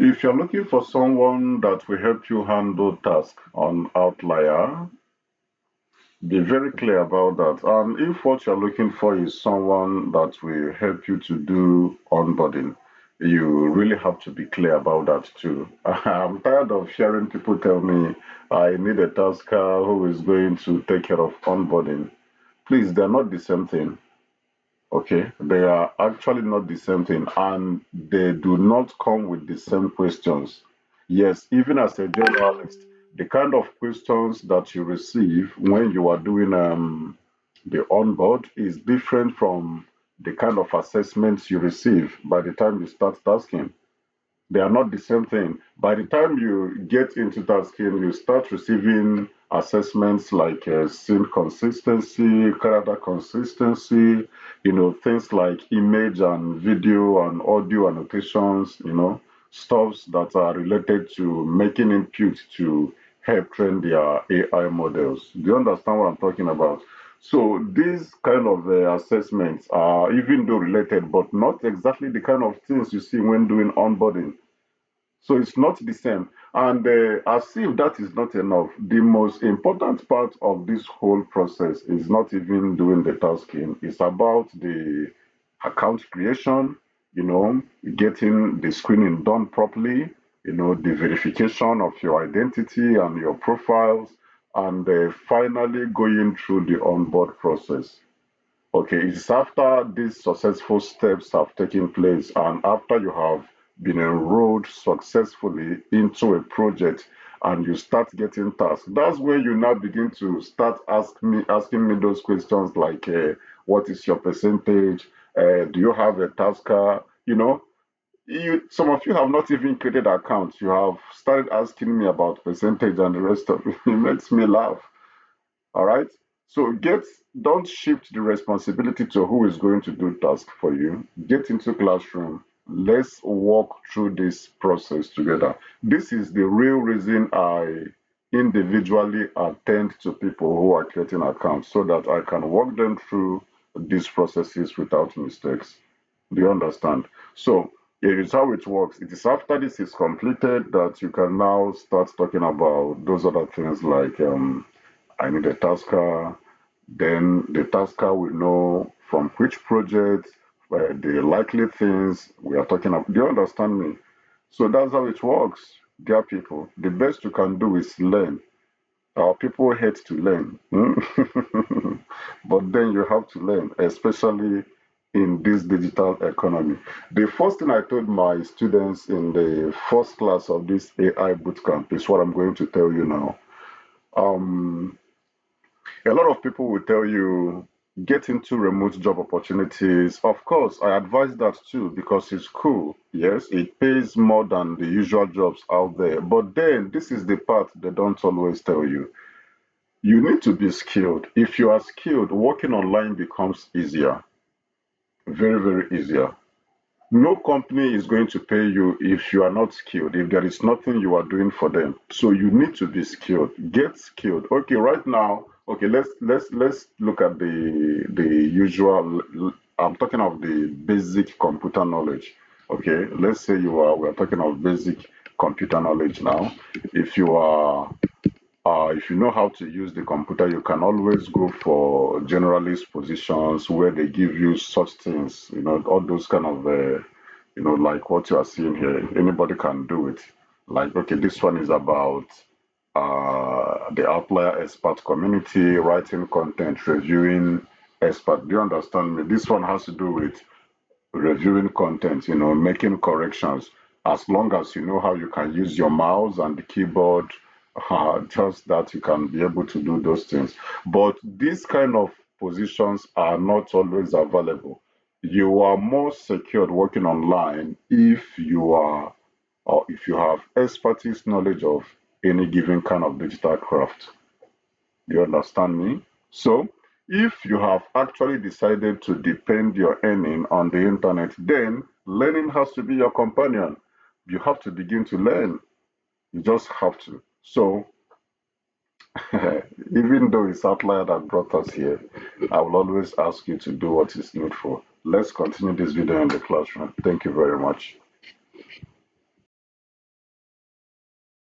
If you're looking for someone that will help you handle tasks on Outlier, be very clear about that. And if what you're looking for is someone that will help you to do onboarding, you really have to be clear about that too. I'm tired of hearing people tell me I need a tasker who is going to take care of onboarding. Please, they're not the same thing. Okay, they are actually not the same thing, and they do not come with the same questions. Yes, even as a generalist, the kind of questions that you receive when you are doing the onboard is different from the kind of assessments you receive by the time you start tasking. They are not the same thing. By the time you get into tasking, you start receiving assessments like scene consistency, character consistency, things like image and video and audio annotations, stuffs that are related to making input to help train their AI models. Do you understand what I'm talking about? So these kind of assessments are even though related, but not exactly the kind of things you see when doing onboarding. So it's not the same. And as if that is not enough, the most important part of this whole process is not even doing the tasking. It's about the account creation, getting the screening done properly, the verification of your identity and your profiles, and finally going through the onboard process. Okay, it's after these successful steps have taken place and after you have been enrolled successfully into a project and you start getting tasks. That's when you now begin to start asking me those questions like what is your percentage? Do you have a tasker? Some of you have not even created accounts. You have started asking me about percentage and the rest of it. It makes me laugh. All right. So don't shift the responsibility to who is going to do task for you. Get into classroom. Let's walk through this process together. This is the real reason I individually attend to people who are creating accounts so that I can walk them through these processes without mistakes. Do you understand? So it is how it works. It is after this is completed that you can now start talking about those other things like I need a tasker. Then the tasker will know from which project, the likely things we are talking about. Do you understand me? So that's how it works, dear people. The best you can do is learn. Our people hate to learn. But then you have to learn, especially in this digital economy. The first thing I told my students in the first class of this AI bootcamp is what I'm going to tell you now. Um, a lot of people will tell you get into remote job opportunities. Of course, I advise that too because it's cool. Yes, it pays more than the usual jobs out there. But then this is the part they don't always tell you. You need to be skilled. If you are skilled, working online becomes easier, very, very easier. No company is going to pay you if you are not skilled, if there is nothing you are doing for them. So you need to be skilled. Get skilled. Okay, right now, okay, let's look at the usual. I'm talking of the basic computer knowledge. Okay, let's say we're talking of basic computer knowledge now. If you are if you know how to use the computer, you can always go for generalist positions where they give you such things, all those kind of, like what you are seeing here. Anybody can do it. Like, okay, this one is about the Outlier expert community, writing content, reviewing expert. Do you understand me? This one has to do with reviewing content, making corrections. As long as you know how you can use your mouse and the keyboard, just that you can be able to do those things. But these kind of positions are not always available. You are more secured working online if you are or if you have expertise knowledge of any given kind of digital craft. Do you understand me? So, if you have actually decided to depend your earning on the internet, then learning has to be your companion. You have to begin to learn. You just have to. So, even though it's Outlier that brought us here, I will always ask you to do what is needful. Let's continue this video in the classroom. Thank you very much.